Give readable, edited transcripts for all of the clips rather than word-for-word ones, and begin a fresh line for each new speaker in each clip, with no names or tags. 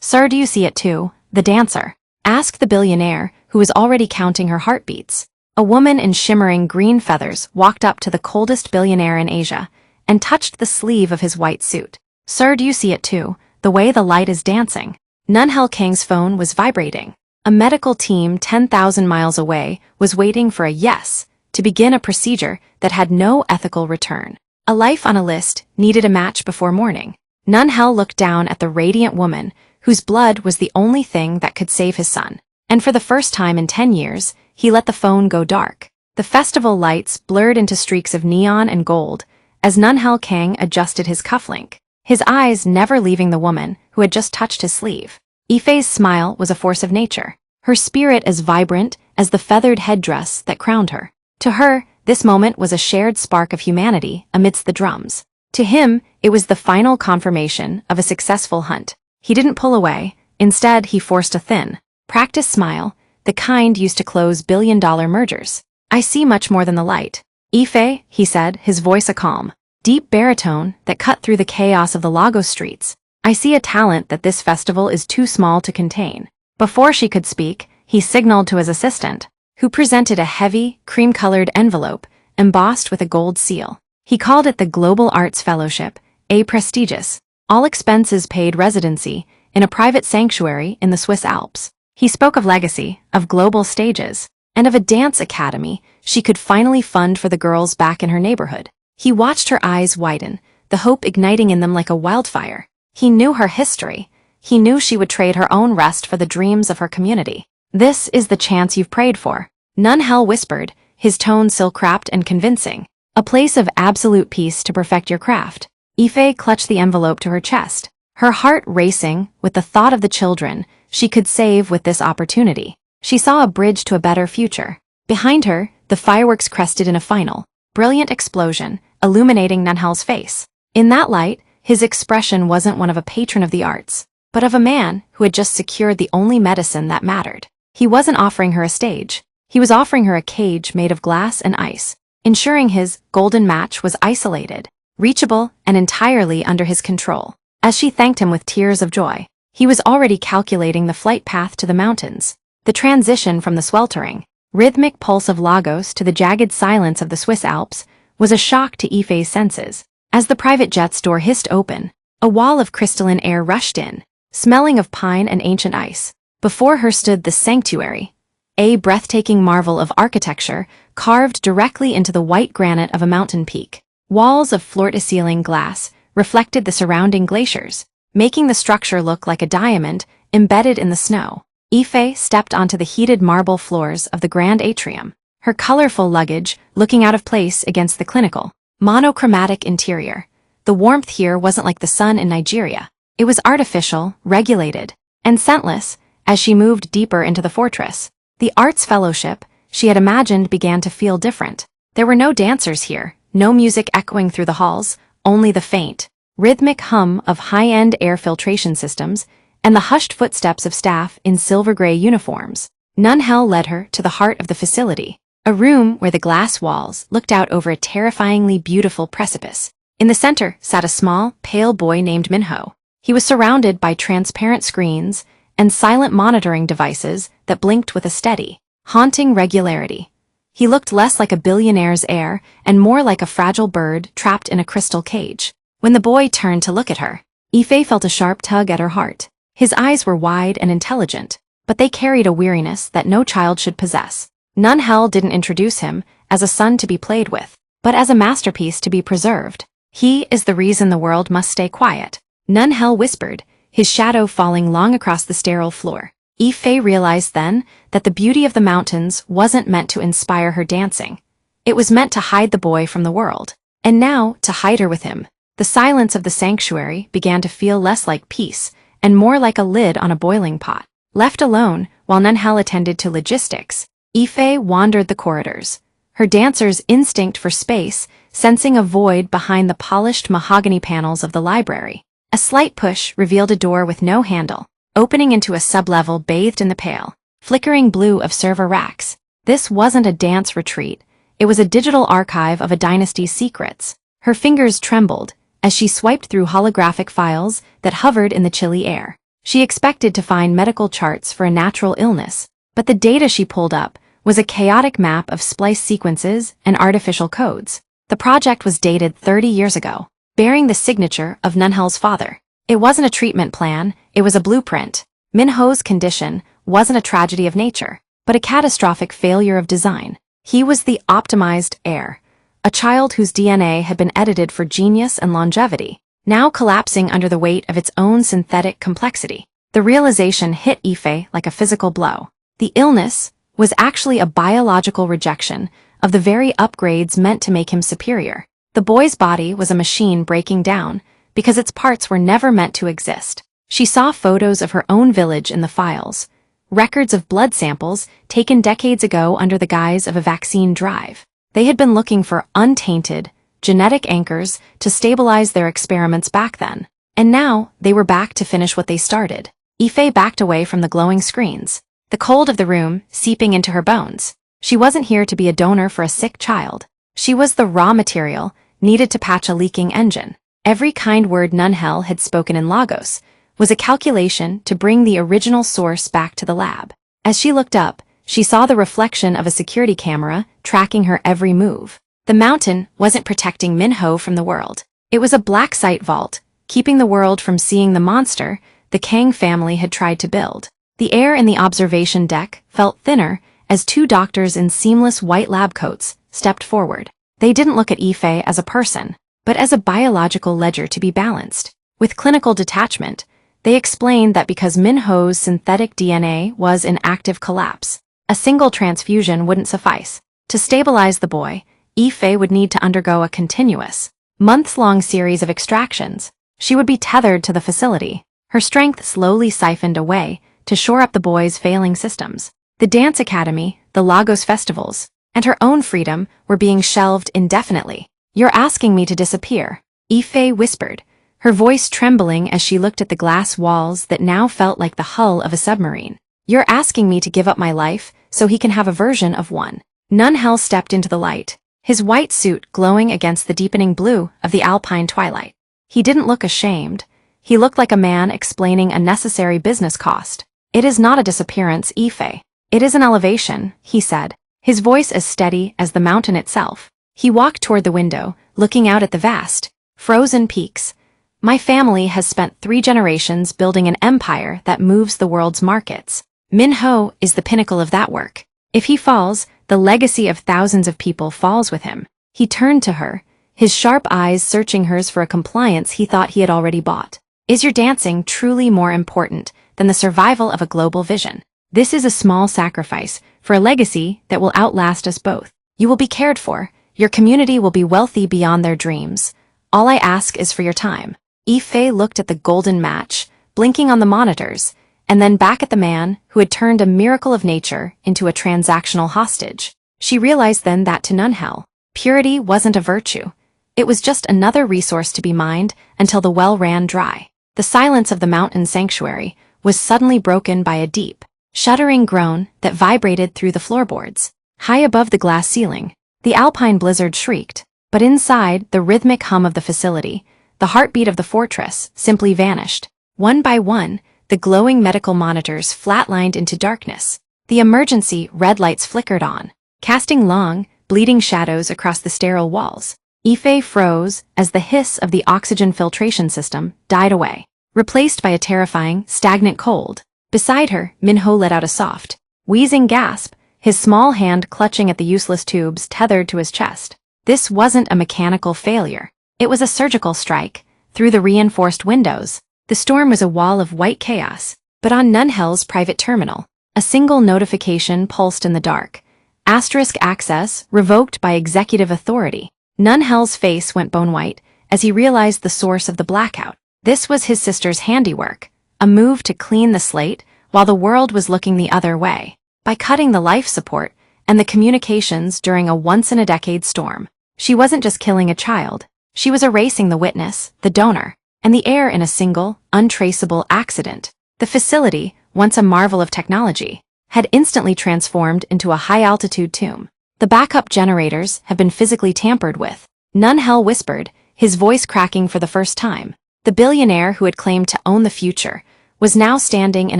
"Sir, do you see it too, the dancer?" asked the billionaire, who was already counting her heartbeats. A woman in shimmering green feathers walked up to the coldest billionaire in Asia and touched the sleeve of his white suit. "Sir, do you see it too, the way the light is dancing?" Nunhel Kang's phone was vibrating. A medical team 10,000 miles away was waiting for a yes to begin a procedure that had no ethical return. A life on a list needed a match before morning. Nunhel looked down at the radiant woman whose blood was the only thing that could save his son. And for the first time in 10 years, he let the phone go dark. The festival lights blurred into streaks of neon and gold as Nunhel Kang adjusted his cufflink, his eyes never leaving the woman who had just touched his sleeve. Ife's smile was a force of nature, her spirit as vibrant as the feathered headdress that crowned her. To her, this moment was a shared spark of humanity amidst the drums. To him, it was the final confirmation of a successful hunt. He didn't pull away. Instead, he forced a thin, practiced smile, the kind used to close billion-dollar mergers. "I see much more than the light, Ife," he said, his voice a calm, deep baritone that cut through the chaos of the Lagos streets. "I see a talent that this festival is too small to contain." Before she could speak, he signaled to his assistant, who presented a heavy, cream-colored envelope embossed with a gold seal. He called it the Global Arts Fellowship, a prestigious, all-expenses-paid residency in a private sanctuary in the Swiss Alps. He spoke of legacy, of global stages, and of a dance academy she could finally fund for the girls back in her neighborhood. He watched her eyes widen, the hope igniting in them like a wildfire. He knew her history. He knew she would trade her own rest for the dreams of her community. "This is the chance you've prayed for," Nunhel whispered, his tone silk-wrapped and convincing. "A place of absolute peace to perfect your craft." Ife clutched the envelope to her chest, her heart racing with the thought of the children she could save with this opportunity. She saw a bridge to a better future. Behind her, the fireworks crested in a final, brilliant explosion, illuminating Nunhel's face. In that light, his expression wasn't one of a patron of the arts, but of a man who had just secured the only medicine that mattered. He wasn't offering her a stage. He was offering her a cage made of glass and ice, ensuring his golden match was isolated, reachable, and entirely under his control. As she thanked him with tears of joy, he was already calculating the flight path to the mountains. The transition from the sweltering, rhythmic pulse of Lagos to the jagged silence of the Swiss Alps was a shock to Ife's senses. As the private jet's door hissed open, a wall of crystalline air rushed in, smelling of pine and ancient ice. Before her stood the sanctuary, a breathtaking marvel of architecture carved directly into the white granite of a mountain peak. Walls of floor-to-ceiling glass reflected the surrounding glaciers, making the structure look like a diamond embedded in the snow. Ife stepped onto the heated marble floors of the grand atrium, her colorful luggage looking out of place against the clinical, monochromatic interior. The warmth here wasn't like the sun in Nigeria. It was artificial, regulated, and scentless. As she moved deeper into the fortress, the Arts Fellowship she had imagined began to feel different. There were no dancers here, no music echoing through the halls, only the faint, rhythmic hum of high-end air filtration systems and the hushed footsteps of staff in silver-gray uniforms. Nunhel led her to the heart of the facility, a room where the glass walls looked out over a terrifyingly beautiful precipice. In the center sat a small, pale boy named Minho. He was surrounded by transparent screens and silent monitoring devices that blinked with a steady, haunting regularity. He looked less like a billionaire's heir and more like a fragile bird trapped in a crystal cage. When the boy turned to look at her, Ife felt a sharp tug at her heart. His eyes were wide and intelligent, but they carried a weariness that no child should possess. Nunhel didn't introduce him as a son to be played with, but as a masterpiece to be preserved. "He is the reason the world must stay quiet," Nunhel whispered, his shadow falling long across the sterile floor. Ife realized then that the beauty of the mountains wasn't meant to inspire her dancing. It was meant to hide the boy from the world, and now to hide her with him. The silence of the sanctuary began to feel less like peace and more like a lid on a boiling pot. Left alone, while Nunhel attended to logistics, Ife wandered the corridors, her dancer's instinct for space sensing a void behind the polished mahogany panels of the library. A slight push revealed a door with no handle, opening into a sublevel bathed in the pale, flickering blue of server racks. This wasn't a dance retreat. It was a digital archive of a dynasty's secrets. Her fingers trembled as she swiped through holographic files that hovered in the chilly air. She expected to find medical charts for a natural illness, but the data she pulled up was a chaotic map of splice sequences and artificial codes. The project was dated 30 years ago, bearing the signature of Nunhel's father. It wasn't a treatment plan, it was a blueprint. Minho's condition wasn't a tragedy of nature, but a catastrophic failure of design. He was the optimized heir, a child whose DNA had been edited for genius and longevity, now collapsing under the weight of its own synthetic complexity. The realization hit Ife like a physical blow. The illness was actually a biological rejection of the very upgrades meant to make him superior. The boy's body was a machine breaking down because its parts were never meant to exist. She saw photos of her own village in the files, records of blood samples taken decades ago under the guise of a vaccine drive. They had been looking for untainted, genetic anchors to stabilize their experiments back then, and now they were back to finish what they started. Ife backed away from the glowing screens, the cold of the room seeping into her bones. She wasn't here to be a donor for a sick child. She was the raw material needed to patch a leaking engine. Every kind word Nunhel had spoken in Lagos was a calculation to bring the original source back to the lab. As she looked up, she saw the reflection of a security camera tracking her every move. The mountain wasn't protecting Minho from the world. It was a black site vault, keeping the world from seeing the monster the Kang family had tried to build. The air in the observation deck felt thinner as two doctors in seamless white lab coats stepped forward. They didn't look at Ife as a person, but as a biological ledger to be balanced. With clinical detachment, they explained that because Minho's synthetic DNA was in active collapse, a single transfusion wouldn't suffice. To stabilize the boy, Ife would need to undergo a continuous, months-long series of extractions. She would be tethered to the facility, her strength slowly siphoned away to shore up the boy's failing systems. The dance academy, the Lagos festivals, and her own freedom were being shelved indefinitely. "You're asking me to disappear," Ife whispered, her voice trembling as she looked at the glass walls that now felt like the hull of a submarine. "You're asking me to give up my life so he can have a version of one." Nunhel stepped into the light, his white suit glowing against the deepening blue of the alpine twilight. He didn't look ashamed. He looked like a man explaining a necessary business cost. "It is not a disappearance, Ife. It is an elevation," he said, his voice as steady as the mountain itself. He walked toward the window, looking out at the vast, frozen peaks. "My family has spent 3 generations building an empire that moves the world's markets. Minho is the pinnacle of that work. If he falls, the legacy of thousands of people falls with him." He turned to her, his sharp eyes searching hers for a compliance he thought he had already bought. "Is your dancing truly more important than the survival of a global vision? This is a small sacrifice for a legacy that will outlast us both. You will be cared for. Your community will be wealthy beyond their dreams. All I ask is for your time." Ife looked at the golden match, blinking on the monitors, and then back at the man who had turned a miracle of nature into a transactional hostage. She realized then that to Nunhel, purity wasn't a virtue. It was just another resource to be mined until the well ran dry. The silence of the mountain sanctuary was suddenly broken by a deep, shuddering groan that vibrated through the floorboards. High above the glass ceiling, the alpine blizzard shrieked, but inside the rhythmic hum of the facility, the heartbeat of the fortress simply vanished. One by one, the glowing medical monitors flatlined into darkness. The emergency red lights flickered on, casting long, bleeding shadows across the sterile walls. Ife froze as the hiss of the oxygen filtration system died away, replaced by a terrifying, stagnant cold. Beside her, Minho let out a soft, wheezing gasp, his small hand clutching at the useless tubes tethered to his chest. This wasn't a mechanical failure. It was a surgical strike, through the reinforced windows. The storm was a wall of white chaos, but on Nunhel's private terminal, a single notification pulsed in the dark. Asterisk access revoked by executive authority. Nunhel's face went bone white as he realized the source of the blackout. This was his sister's handiwork, a move to clean the slate while the world was looking the other way. By cutting the life support and the communications during a once-in-a-decade storm, she wasn't just killing a child, she was erasing the witness, the donor, and the heir in a single, untraceable accident. The facility, once a marvel of technology, had instantly transformed into a high-altitude tomb. "The backup generators have been physically tampered with," Nunhel whispered, his voice cracking for the first time. The billionaire who had claimed to own the future was now standing in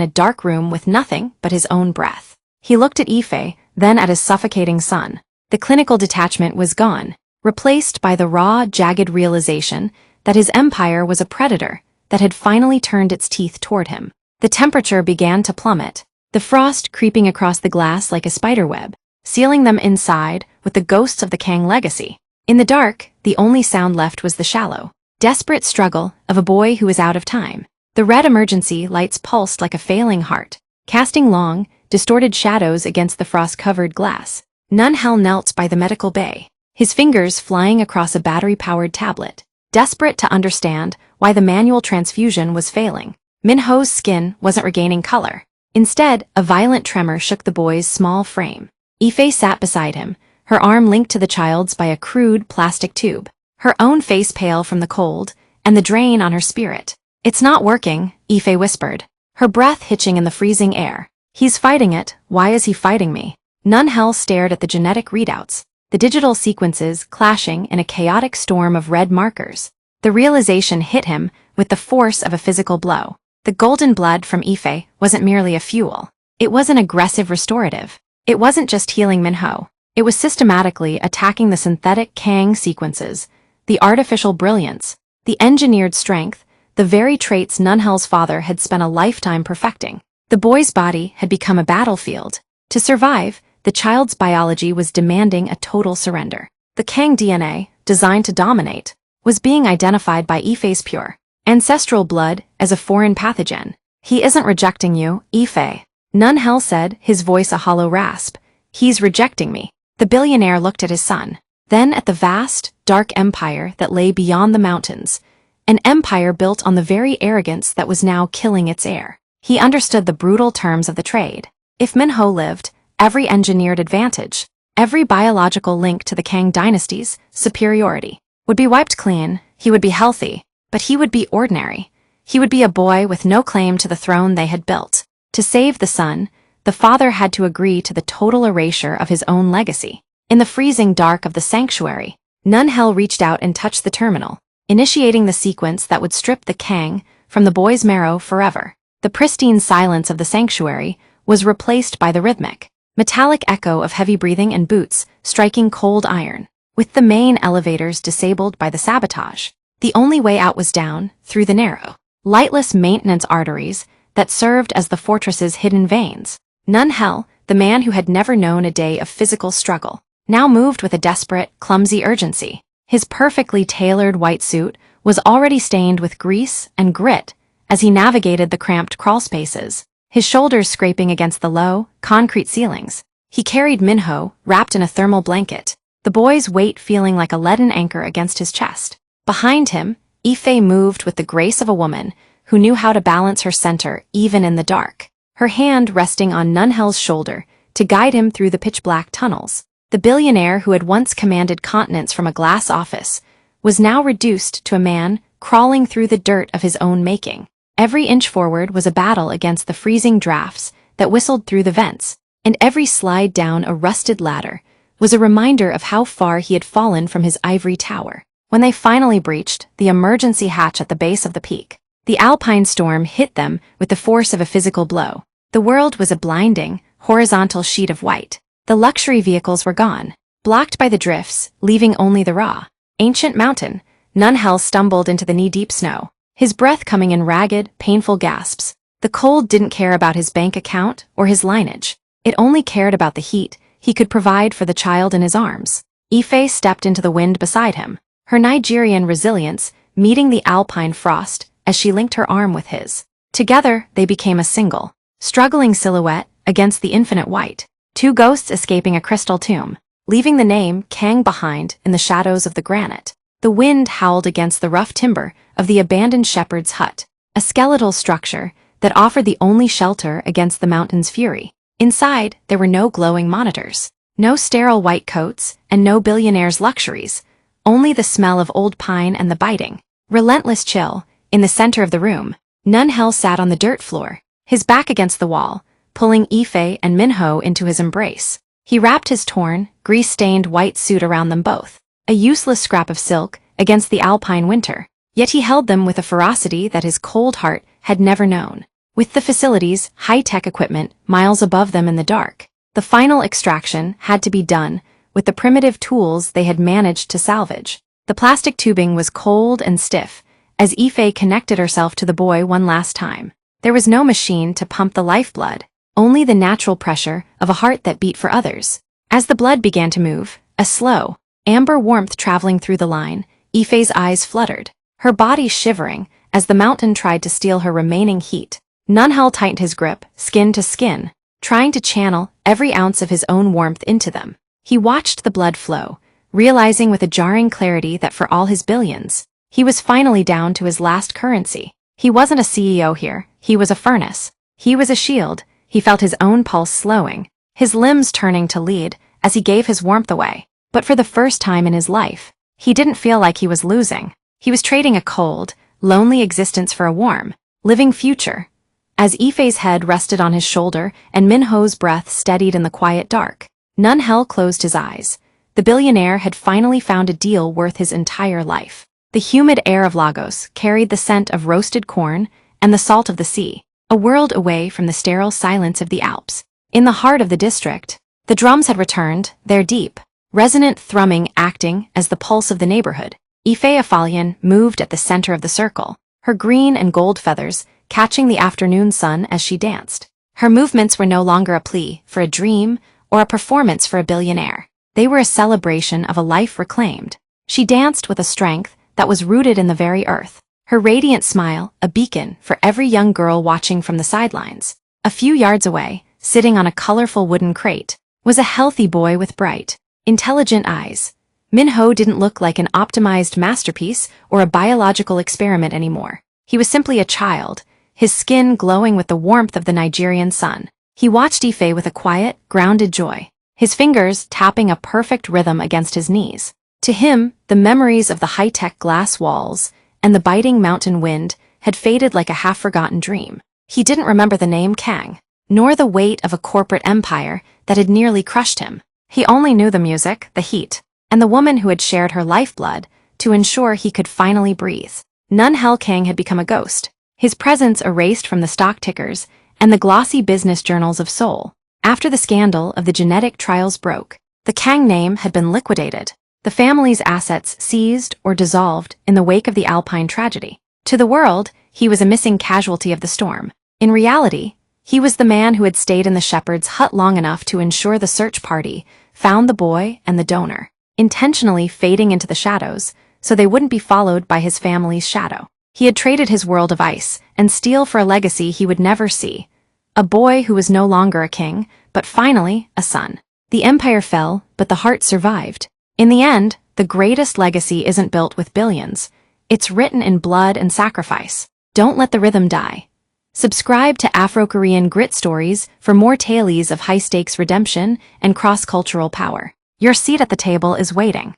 a dark room with nothing but his own breath. He looked at Ife, then at his suffocating son. The clinical detachment was gone, replaced by the raw, jagged realization that his empire was a predator that had finally turned its teeth toward him. The temperature began to plummet, the frost creeping across the glass like a spiderweb, sealing them inside with the ghosts of the Kang legacy. In the dark, the only sound left was the shallow, desperate struggle of a boy who is out of time. The red emergency lights pulsed like a failing heart, casting long, distorted shadows against the frost-covered glass. Nun-Hel knelt by the medical bay, his fingers flying across a battery-powered tablet, desperate to understand why the manual transfusion was failing. Min-Ho's skin wasn't regaining color. Instead, a violent tremor shook the boy's small frame. Ife sat beside him, her arm linked to the child's by a crude plastic tube, her own face pale from the cold and the drain on her spirit. "It's not working," Ife whispered, her breath hitching in the freezing air. "He's fighting it, why is he fighting me?" Nun-Hel stared at the genetic readouts, the digital sequences clashing in a chaotic storm of red markers. The realization hit him with the force of a physical blow. The golden blood from Ife wasn't merely a fuel. It was an aggressive restorative. It wasn't just healing Min-Ho. It was systematically attacking the synthetic Kang sequences, the artificial brilliance, the engineered strength, the very traits Nun-Hel's father had spent a lifetime perfecting. The boy's body had become a battlefield. To survive, the child's biology was demanding a total surrender. The Kang DNA, designed to dominate, was being identified by Ife's pure, ancestral blood as a foreign pathogen. "He isn't rejecting you, Ife," Nun-Hel said, his voice a hollow rasp. "He's rejecting me." The billionaire looked at his son, then at the vast, dark empire that lay beyond the mountains, an empire built on the very arrogance that was now killing its heir. He understood the brutal terms of the trade. If Min-Ho lived, every engineered advantage, every biological link to the Kang dynasty's superiority, would be wiped clean. He would be healthy, but he would be ordinary. He would be a boy with no claim to the throne they had built. To save the son, the father had to agree to the total erasure of his own legacy. In the freezing dark of the sanctuary, Nun-Hel reached out and touched the terminal, initiating the sequence that would strip the Kang from the boy's marrow forever. The pristine silence of the sanctuary was replaced by the rhythmic, metallic echo of heavy breathing and boots striking cold iron. With the main elevators disabled by the sabotage, the only way out was down, through the narrow, lightless maintenance arteries that served as the fortress's hidden veins. Nun-Hel, the man who had never known a day of physical struggle, now moved with a desperate, clumsy urgency. His perfectly tailored white suit was already stained with grease and grit as he navigated the cramped crawl spaces, his shoulders scraping against the low, concrete ceilings. He carried Min-Ho, wrapped in a thermal blanket, the boy's weight feeling like a leaden anchor against his chest. Behind him, Ife moved with the grace of a woman who knew how to balance her center even in the dark, her hand resting on Nun-Hel's shoulder to guide him through the pitch-black tunnels. The billionaire who had once commanded continents from a glass office was now reduced to a man crawling through the dirt of his own making. Every inch forward was a battle against the freezing drafts that whistled through the vents, and every slide down a rusted ladder was a reminder of how far he had fallen from his ivory tower. When they finally breached the emergency hatch at the base of the peak, the alpine storm hit them with the force of a physical blow. The world was a blinding, horizontal sheet of white. The luxury vehicles were gone, blocked by the drifts, leaving only the raw, ancient mountain. Nun-Hel stumbled into the knee-deep snow, his breath coming in ragged, painful gasps. The cold didn't care about his bank account or his lineage. It only cared about the heat he could provide for the child in his arms. Ife stepped into the wind beside him, her Nigerian resilience meeting the alpine frost as she linked her arm with his. Together, they became a single, struggling silhouette against the infinite white, two ghosts escaping a crystal tomb, leaving the name Kang behind in the shadows of the granite. The wind howled against the rough timber of the abandoned shepherd's hut, a skeletal structure that offered the only shelter against the mountain's fury. Inside, there were no glowing monitors, no sterile white coats, and no billionaire's luxuries, only the smell of old pine and the biting, relentless chill. In the center of the room, Nun-Hel sat on the dirt floor, his back against the wall, pulling Ife and Min-Ho into his embrace. He wrapped his torn, grease-stained white suit around them both, a useless scrap of silk against the alpine winter, yet he held them with a ferocity that his cold heart had never known. with the facilities, high-tech equipment, miles above them in the dark. The final extraction had to be done with the primitive tools they had managed to salvage. The plastic tubing was cold and stiff as Ife connected herself to the boy one last time. There was no machine to pump the lifeblood, only the natural pressure of a heart that beat for others. As the blood began to move, a slow, amber warmth traveling through the line, Ife's eyes fluttered, her body shivering as the mountain tried to steal her remaining heat. Nunhel tightened his grip, skin to skin, trying to channel every ounce of his own warmth into them. He watched the blood flow, realizing with a jarring clarity that for all his billions, he was finally down to his last currency. He wasn't a CEO here, he was a furnace. He was a shield. He felt his own pulse slowing, his limbs turning to lead as he gave his warmth away. But for the first time in his life, he didn't feel like he was losing. He was trading a cold, lonely existence for a warm, living future. As Ife's head rested on his shoulder and Minho's breath steadied in the quiet dark, Nunhel closed his eyes. The billionaire had finally found a deal worth his entire life. The humid air of Lagos carried the scent of roasted corn and the salt of the sea, a world away from the sterile silence of the Alps. In the heart of the district, the drums had returned, their deep, resonant thrumming acting as the pulse of the neighborhood. Ife Afalian moved at the center of the circle, her green and gold feathers catching the afternoon sun as she danced. Her movements were no longer a plea for a dream or a performance for a billionaire. They were a celebration of a life reclaimed. She danced with a strength that was rooted in the very earth, her radiant smile a beacon for every young girl watching from the sidelines. A few yards away, sitting on a colorful wooden crate, was a healthy boy with bright, intelligent eyes. Minho didn't look like an optimized masterpiece or a biological experiment anymore. He was simply a child, his skin glowing with the warmth of the Nigerian sun. He watched Ife with a quiet, grounded joy, his fingers tapping a perfect rhythm against his knees. To him, the memories of the high-tech glass walls and the biting mountain wind had faded like a half-forgotten dream. He didn't remember the name Kang, nor the weight of a corporate empire that had nearly crushed him. He only knew the music, the heat, and the woman who had shared her lifeblood to ensure he could finally breathe. Nunhel Kang had become a ghost, his presence erased from the stock tickers and the glossy business journals of Seoul. After the scandal of the genetic trials broke, the Kang name had been liquidated, the family's assets seized or dissolved in the wake of the Alpine tragedy. To the world, he was a missing casualty of the storm. In reality, he was the man who had stayed in the shepherd's hut long enough to ensure the search party found the boy and the donor, intentionally fading into the shadows so they wouldn't be followed by his family's shadow. He had traded his world of ice and steel for a legacy he would never see. A boy who was no longer a king, but finally a son. The empire fell, but the heart survived. In the end, the greatest legacy isn't built with billions. It's written in blood and sacrifice. Don't let the rhythm die. Subscribe to AfroKorean Grit Stories for more tales of high-stakes redemption and cross-cultural power. Your seat at the table is waiting.